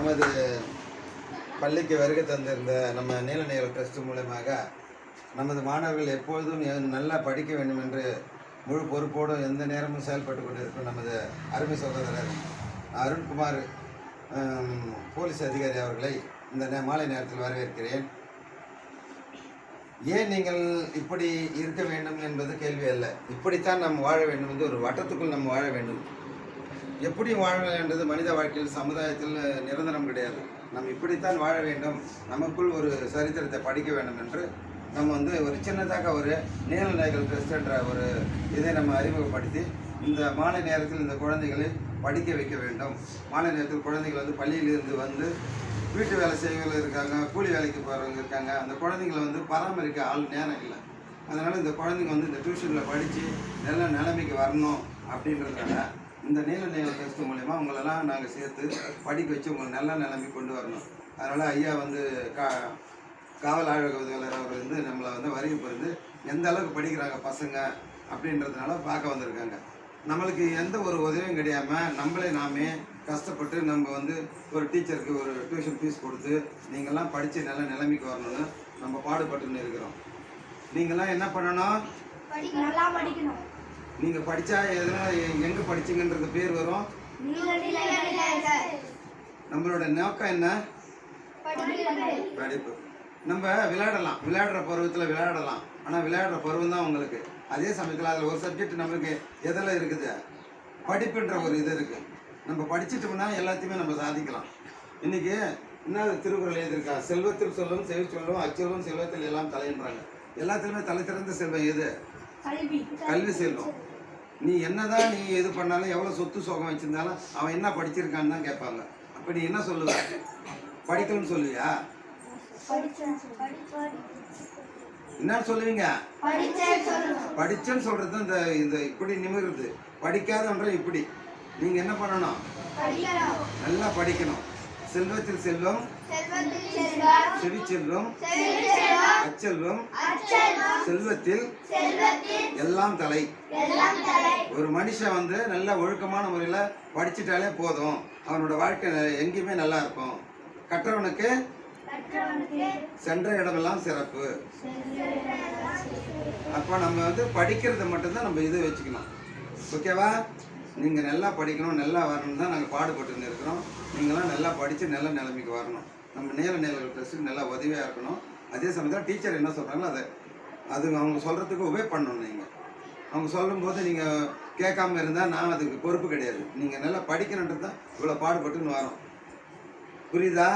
நமது பள்ளிக்கு வருகை தந்திருந்த நம்ம நீலநீர் ட்ரஸ்ட் மூலமாக நமது மாணவர்கள் எப்பொழுதும் நல்லா படிக்க வேண்டும் என்று முழு பொறுப்போடு எந்த நேரமும் செயல்பட்டு கொண்டிருக்கும் நமது அருமை சகோதரர் அருண்குமார் போலீஸ் அதிகாரி அவர்களை இந்த மாலை நேரத்தில் வரவேற்கிறேன். ஏன் நீங்கள் இப்படி இருக்க வேண்டும் என்பது கேள்வி அல்ல. இப்படித்தான் நாம் வாழ வேண்டும் என்று ஒரு வட்டத்துக்குள் நம்ம வாழ வேண்டும். எப்படி வாழ வேண்டது மனித வாழ்க்கையில் சமுதாயத்தில் நிரந்தரம் கிடையாது. நம்ம இப்படித்தான் வாழ வேண்டும், நமக்குள் ஒரு சரித்திரத்தை படிக்க வேண்டும் என்று நம்ம ஒரு சின்னதாக ஒரு நீலநீர் ட்ரஸ்ட் என்ற ஒரு இதை நம்ம அறிமுகப்படுத்தி இந்த மாலை நேரத்தில் இந்த குழந்தைகளை படிக்க வைக்க வேண்டும். மாலை நேரத்தில் குழந்தைகள் பள்ளியிலிருந்து வந்து வீட்டு வேலை செய்வர்கள் இருக்காங்க, கூலி வேலைக்கு போகிறவங்க இருக்காங்க. அந்த குழந்தைங்களை பராமரிக்க ஆள் நேரம் இல்லை. அதனால் இந்த குழந்தைங்க இந்த டியூஷனில் படித்து நல்ல நிலைமைக்கு வரணும் அப்படின்றதுனால இந்த நீலநீர் ட்ரஸ்ட் மூலயமா உங்களெல்லாம் நாங்கள் சேர்த்து படிக்க வச்சு உங்களை நல்ல நிலைமை கொண்டு வரணும். அதனால் ஐயா காவல் ஆய்வக உதவியாளர் அவர் நம்மளை வருகை புரிந்து எந்த அளவுக்கு படிக்கிறாங்க பசங்க அப்படின்றதுனால பார்க்க வந்திருக்காங்க. நம்மளுக்கு எந்த ஒரு உதவியும் கிடையாமல் நம்மளே நாமே கஷ்டப்பட்டு நம்ம ஒரு டீச்சருக்கு ஒரு டியூஷன் ஃபீஸ் கொடுத்து நீங்கள்லாம் படித்து நல்ல நிலைமைக்கு வரணும்னு நம்ம பாடுபட்டுன்னு இருக்கிறோம். நீங்கள்லாம் என்ன பண்ணணும்? நீங்கள் படித்தா எதுனா எங்கே படிச்சிங்கன்றது பேர் வரும். நம்மளோட நோக்கம் என்ன? படிப்பு. நம்ம விளையாடலாம், விளையாடுற பருவத்தில் விளையாடலாம். ஆனால் விளையாடுற பருவம் தான் உங்களுக்கு. அதே சமயத்தில் அதில் ஒரு சப்ஜெக்ட் நம்மளுக்கு எதில் இருக்குது? படிப்புன்ற ஒரு இது இருக்குது. நம்ம படிச்சுட்டோம்னா எல்லாத்தையுமே நம்ம சாதிக்கலாம். இன்றைக்கி என்ன திருக்குறள் எழுதியிருக்கா? செல்வத்தில் சொல்லும் செல்வம் அச்செல்வம் செல்வத்தில் எல்லாம் தலைன்றாங்க. எல்லாத்துலேயுமே தலை திறந்த செல்வம் எது? கல்வி செல்வம். நீ என்னதான் நீ எது பண்ணாலும் எவ்வளோ சொத்து சோகம் வச்சுருந்தாலும் அவன் என்ன படிச்சிருக்கான்னு தான் கேட்பாங்க. அப்போ நீ என்ன சொல்லுவ? படிக்கணும்னு சொல்லுவியா? என்ன சொல்லுவீங்க? படிச்சேன்னு சொல்றது தான் இந்த இப்படி நிமிருது. படிக்காதன்ற இப்படி. நீங்க என்ன பண்ணணும்? நல்லா படிக்கணும். செல்வத்தில் செல்வம் செவிச்செல்வம் அச்செல்வம் செல்வத்தில் எல்லாம் தலை. ஒரு மனுஷன் நல்ல ஒழுக்கமான முறையில் படிச்சுட்டாலே போதும், அவனோட வாழ்க்கை எங்கேயுமே நல்லா இருக்கும். கற்றவனுக்கு சென்ற இடமெல்லாம் சிறப்பு. அப்போ நம்ம படிக்கிறத மட்டும்தான் நம்ம இது வச்சுக்கணும். ஓகேவா? நீங்கள் நல்லா படிக்கணும், நல்லா வரணும் தான் நாங்கள் பாடுபட்டு இருக்கிறோம். நீங்களாம் நல்லா படித்து நல்ல நிலைமைக்கு வரணும். நம்ம நீலநீர் ட்ரஸ்ட்டுக்கு நல்லா உதவியாக இருக்கணும். அதே சமயத்தில் டீச்சர் என்ன சொல்கிறாங்களோ அது அவங்க சொல்கிறதுக்கு உபயோக பண்ணணும். நீங்கள் அவங்க சொல்லும்போது நீங்கள் கேட்காம இருந்தால் நான் அதுக்கு பொறுப்பு கிடையாது. நீங்கள் நல்லா படிக்கணுன்றது தான் இவ்வளோ பாடுபட்டுன்னு வரோம். புரியுதா?